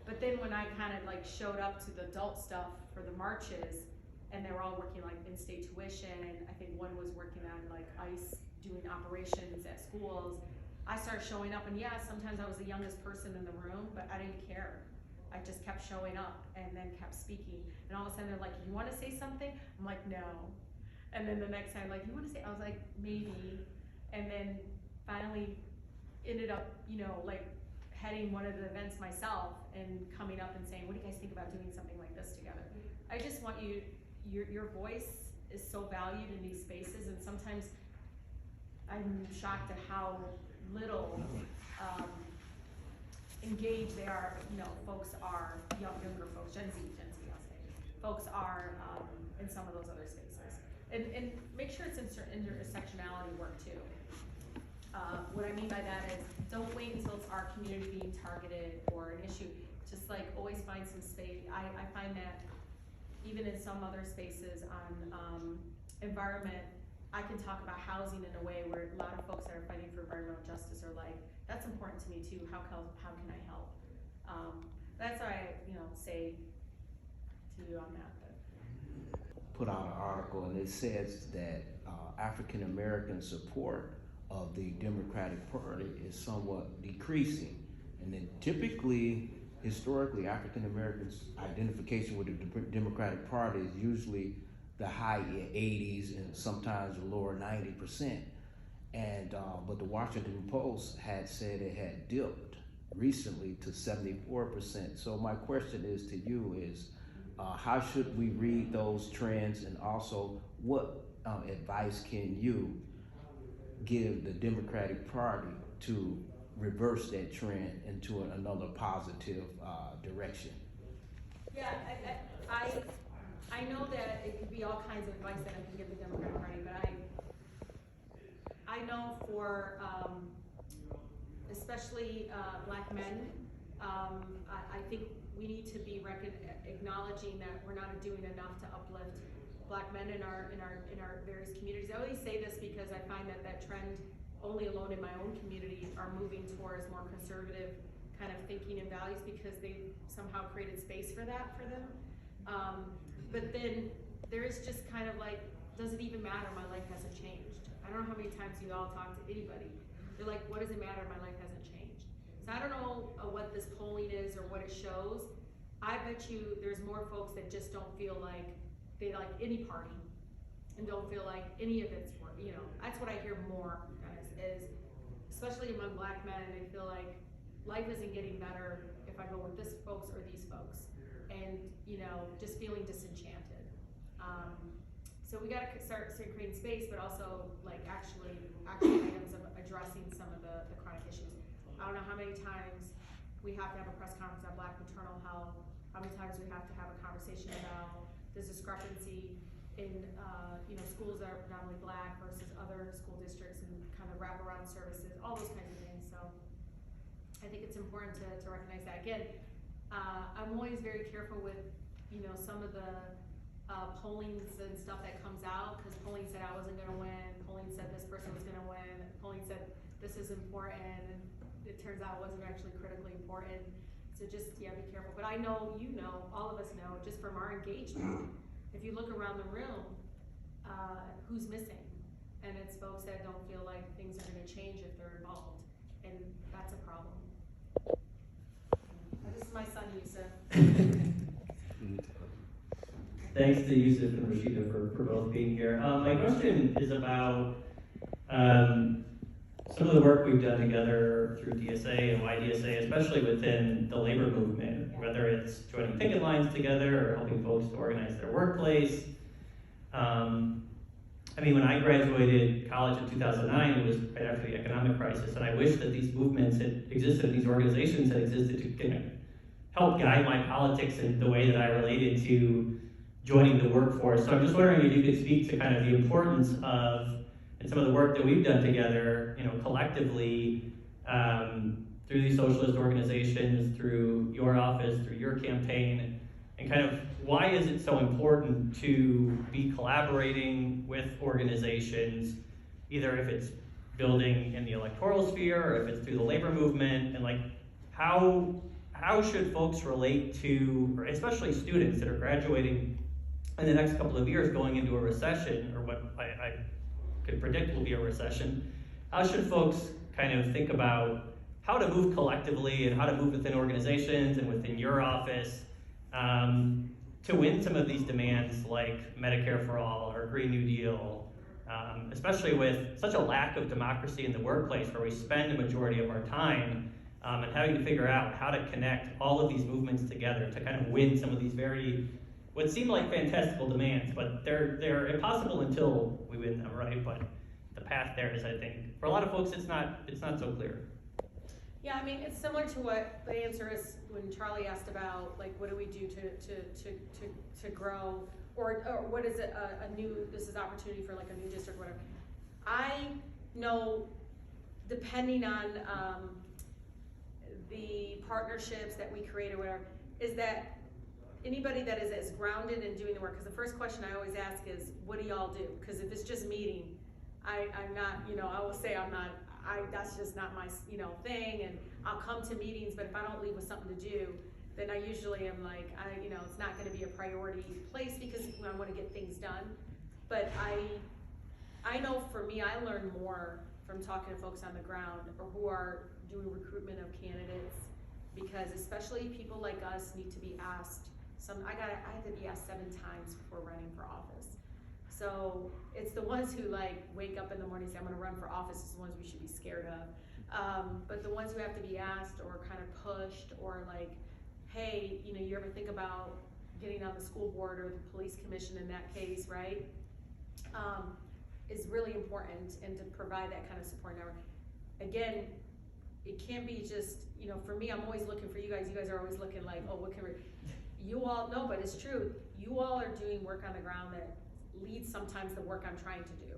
But then when I kind of like showed up to the adult stuff for the marches, and they were all working like in-state tuition, and I think one was working on like ICE doing operations at schools, I started showing up, and yeah, sometimes I was the youngest person in the room, but I didn't care. I just kept showing up and then kept speaking. And all of a sudden they're like, you wanna say something? I'm like, no. And then the next time, like, you wanna say? I was like, maybe. And then finally ended up, you know, like heading one of the events myself and coming up and saying, what do you guys think about doing something like this together? I just want you, your voice is so valued in these spaces, and sometimes I'm shocked at how little engaged they are, you know, folks are, younger folks, Gen Z, I'll say, folks are in some of those other spaces. And make sure it's intersectionality work too. What I mean by that is, don't wait until it's our community being targeted or an issue. Just like always find some space. I find that even in some other spaces on environment, I can talk about housing in a way where a lot of folks that are fighting for environmental justice are like, that's important to me too, how can I help? That's what I, say to you on that. But. Put out an article, and it says that African American support of the Democratic Party is somewhat decreasing. And then typically, historically, African Americans' identification with the Democratic Party is usually the high 80s and sometimes the lower 90%. And but the Washington Post had said it had dipped recently to 74%. So my question is to you is, how should we read those trends, and also what advice can you give the Democratic Party to reverse that trend into another positive direction? Yeah, I know that it could be all kinds of advice that I can give the Democratic Party, but I know for especially Black men, I think we need to be acknowledging that we're not doing enough to uplift Black men in our various communities. I always say this because I find that trend, only alone in my own community, are moving towards more conservative kind of thinking and values because they somehow created space for that for them. But then there is just kind of like, does it even matter? My life hasn't changed. I don't know how many times you all talk to anybody. They're like, what does it matter? My life hasn't changed. So I don't know what this polling is or what it shows. I bet you there's more folks that just don't feel like they like any party and don't feel like any of it's work. That's what I hear more, guys, is especially among Black men, they feel like life isn't getting better if I go with this folks or these folks. And, just feeling disenchanted. So we gotta start creating space, but also like actually items of addressing some of the chronic issues. I don't know how many times we have to have a press conference on Black maternal health, how many times we have to have a conversation about the discrepancy in schools that are predominantly Black versus other school districts and kind of wraparound services, all those kinds of things. So I think it's important to recognize that. Again, I'm always very careful with some of the pollings and stuff that comes out, because polling said I wasn't going to win, polling said this person was going to win, polling said this is important, and it turns out it wasn't actually critically important. So just, be careful. But I know, all of us know, just from our engagement, if you look around the room, who's missing? And it's folks that don't feel like things are going to change if they're involved. And that's a problem. This is my son, Yusuf. Thanks to Yusuf and Rashida for both being here. My question is about some of the work we've done together through DSA and YDSA, especially within the labor movement, whether it's joining picket lines together or helping folks to organize their workplace. When I graduated college in 2009, it was right after the economic crisis, and I wish that these movements had existed, these organizations had existed to help guide my politics in the way that I related to joining the workforce. So I'm just wondering if you could speak to kind of the importance of, and some of the work that we've done together, collectively, through these socialist organizations, through your office, through your campaign, and kind of why is it so important to be collaborating with organizations, either if it's building in the electoral sphere or if it's through the labor movement, and like how should folks relate to, or especially students that are graduating in the next couple of years going into a recession, or what I could predict will be a recession. How should folks kind of think about how to move collectively and how to move within organizations and within your office to win some of these demands like Medicare for All or Green New Deal, especially with such a lack of democracy in the workplace where we spend a majority of our time and having to figure out how to connect all of these movements together to kind of win some of these what seem like fantastical demands, but they're impossible until we win them, right? But the path there is, I think, for a lot of folks, it's not so clear. Yeah, I mean, it's similar to what the answer is when Charlie asked about, like, what do we do to grow, or what is it, this is opportunity for like a new district, whatever. I know, depending on the partnerships that we create or whatever, is that anybody that is as grounded in doing the work, because the first question I always ask is, what do y'all do? Because if it's just meeting, I'm not, I will say that's just not my, thing, and I'll come to meetings, but if I don't leave with something to do, then I usually am like, it's not gonna be a priority place because I wanna get things done. But I know for me, I learn more from talking to folks on the ground or who are doing recruitment of candidates, because especially people like us need to be asked. I had to be asked 7 times before running for office. So it's the ones who like wake up in the morning and say, I'm gonna run for office, is the ones we should be scared of. But the ones who have to be asked or kind of pushed, or like, hey, you ever think about getting on the school board or the police commission in that case, right? Is really important, and to provide that kind of support network. Again, it can't be just, for me, I'm always looking for you guys. You guys are always looking like, oh, what can we, you all know, but it's true. You all are doing work on the ground that leads sometimes the work I'm trying to do.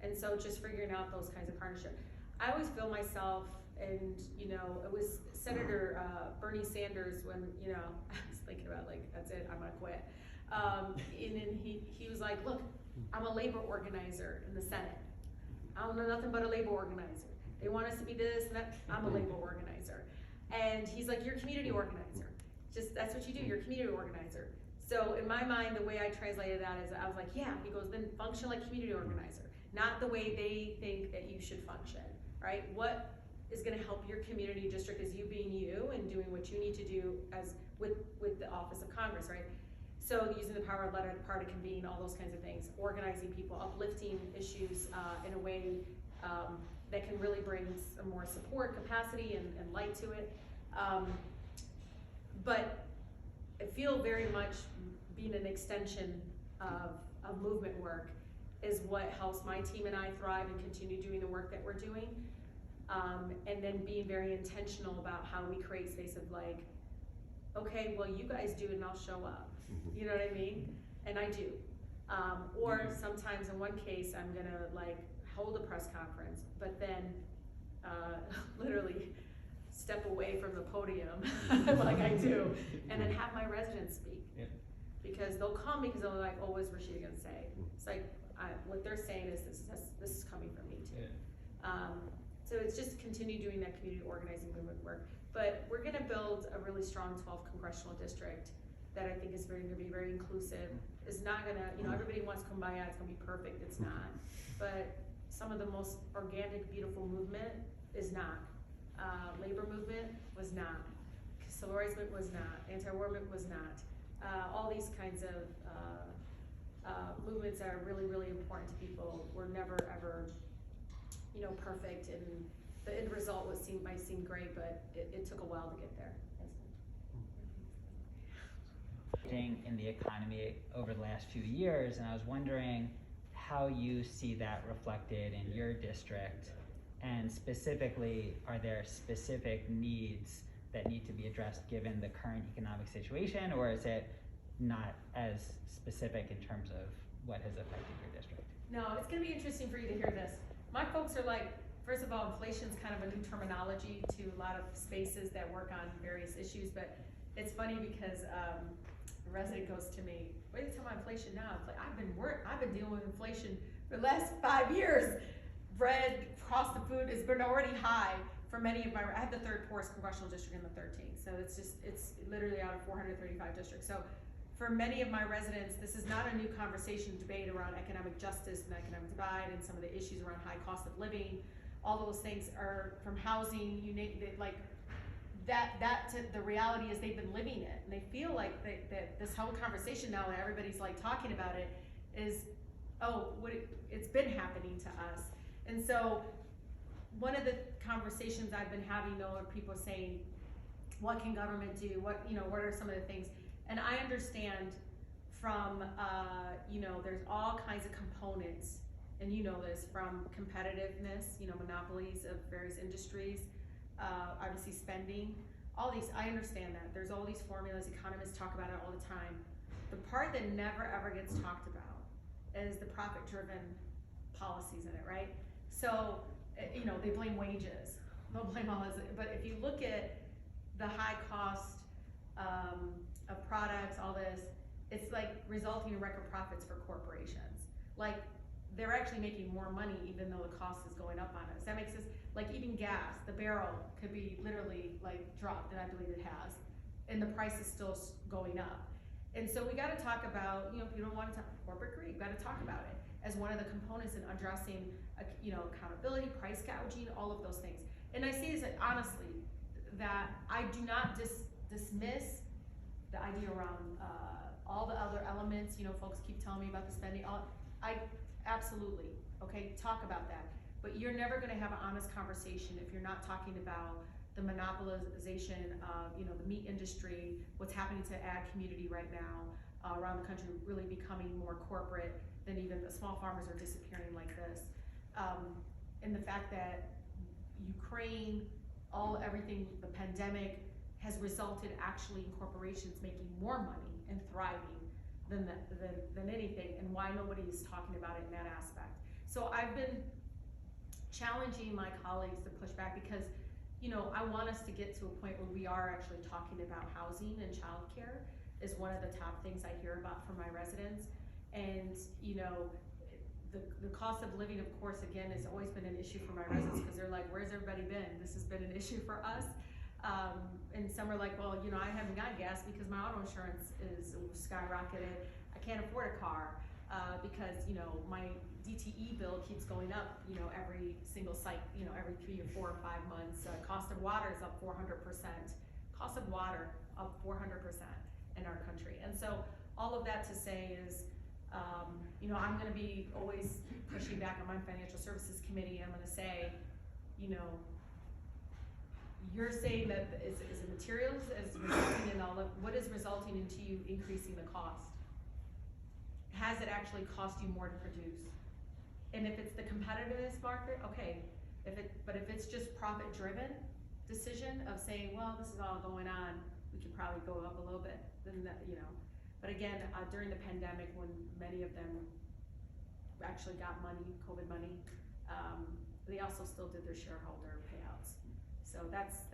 And so just figuring out those kinds of partnerships. I always feel myself, and it was Senator Bernie Sanders when, I was thinking about like, that's it, I'm gonna quit. And then he was like, look, I'm a labor organizer in the Senate. I don't know nothing but a labor organizer. They want us to be this and that, I'm a labor organizer. And he's like, you're a community organizer. Just, that's what you do, you're a community organizer. So in my mind, the way I translated that is, I was like, yeah, he goes, then function like community organizer, not the way they think that you should function, right? What is gonna help your community district is you being you and doing what you need to do as with the office of Congress, right? So using the power of letter, the power to convene, all those kinds of things, organizing people, uplifting issues in a way that can really bring some more support, capacity, and light to it. But I feel very much being an extension of movement work is what helps my team and I thrive and continue doing the work that we're doing. And then being very intentional about how we create space of like, okay, well, you guys do it and I'll show up. You know what I mean? And I do. Or sometimes in one case, I'm gonna like hold a press conference, but then literally step away from the podium like I do, and then have my residents speak. Yeah. Because they'll come because they're like, oh, what's Rashida gonna say? It's like, what they're saying is this is coming from me too. Yeah. So it's just continue doing that community organizing movement work. But we're gonna build a really strong 12th congressional district that I think is gonna be very inclusive. It's not gonna, everybody wants kumbaya, it's gonna be perfect, it's not. But some of the most organic, beautiful movement is not. Labor movement was not. Civil rights movement was not. Anti-war movement was not. All these kinds of movements that are really, really important to people were never ever, perfect, and the end result might seem great, but it took a while to get there. In the economy over the last few years, and I was wondering how you see that reflected in your district, and specifically, are there specific needs that need to be addressed given the current economic situation, or is it not as specific in terms of what has affected your district? No, it's gonna be interesting for you to hear this. My folks are like, first of all, inflation's kind of a new terminology to a lot of spaces that work on various issues, but it's funny because the resident goes to me, wait until my inflation now. It's like, I've been dealing with inflation for the last 5 years. Bread, cost of food has been already high for many of I have the third poorest congressional district in the 13th. So it's literally out of 435 districts. So for many of my residents, this is not a new conversation, debate around economic justice and economic divide and some of the issues around high cost of living. All those things are from housing, you name it, like the reality is they've been living it, and they feel like that this whole conversation now that everybody's like talking about it is, oh, it's been happening to us. And so one of the conversations I've been having though are people saying, what can government do? What are some of the things? And I understand from, there's all kinds of components, and you know this, from competitiveness, monopolies of various industries, obviously spending, all these, I understand that. There's all these formulas, economists talk about it all the time. The part that never ever gets talked about is the profit-driven policies in it, right? So, they blame wages, they'll blame all this, but if you look at the high cost of products, all this, it's like resulting in record profits for corporations. Like, they're actually making more money even though the cost is going up on us. That makes sense. Like even gas, the barrel could be literally like dropped, and I believe it has, and the price is still going up. And so we got to talk about, if you don't want to talk corporate greed, we got to talk about it as one of the components in addressing, accountability, price gouging, all of those things. And I say this honestly, that I do not dismiss the idea around all the other elements. Folks keep telling me about the spending. I absolutely, okay, talk about that. But you're never going to have an honest conversation if you're not talking about the monopolization of, the meat industry, what's happening to the ag community right now around the country, really becoming more corporate than even the small farmers are disappearing like this. And the fact that Ukraine, everything, the pandemic has resulted actually in corporations making more money and thriving than anything, and why nobody is talking about it in that aspect. So I've been challenging my colleagues to push back because, I want us to get to a point where we are actually talking about housing and childcare is one of the top things I hear about from my residents. And, the cost of living, of course, again, has always been an issue for my residents because they're like, where's everybody been? This has been an issue for us. And some are like, well, I haven't got gas because my auto insurance is skyrocketed. I can't afford a car because, my DTE bill keeps going up, every single site, every 3 or 4 or 5 months. Cost of water is up 400%. Cost of water up 400% in our country. And so all of that to say is, I'm going to be always pushing back on my financial services committee. I'm going to say, you're saying that is it materials is resulting in all of, what is resulting into you increasing the cost? Has it actually cost you more to produce? And if it's the competitiveness market, okay. But if it's just profit driven decision of saying, well, this is all going on, we could probably go up a little bit, then that, But again, during the pandemic, when many of them actually got money, COVID money, they also still did their shareholder payouts. So that's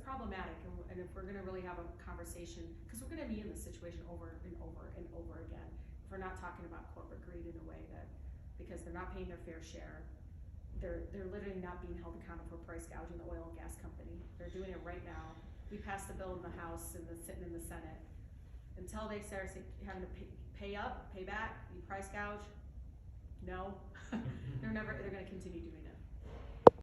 problematic, and if we're going to really have a conversation, because we're going to be in this situation over and over and over again, if we're not talking about corporate greed in a way that, because they're not paying their fair share, they're literally not being held accountable for price gouging the oil and gas company. They're doing it right now. We passed the bill in the House and sitting in the Senate. Until they start having to pay up, pay back, you price gouge, no, they're going to continue doing it.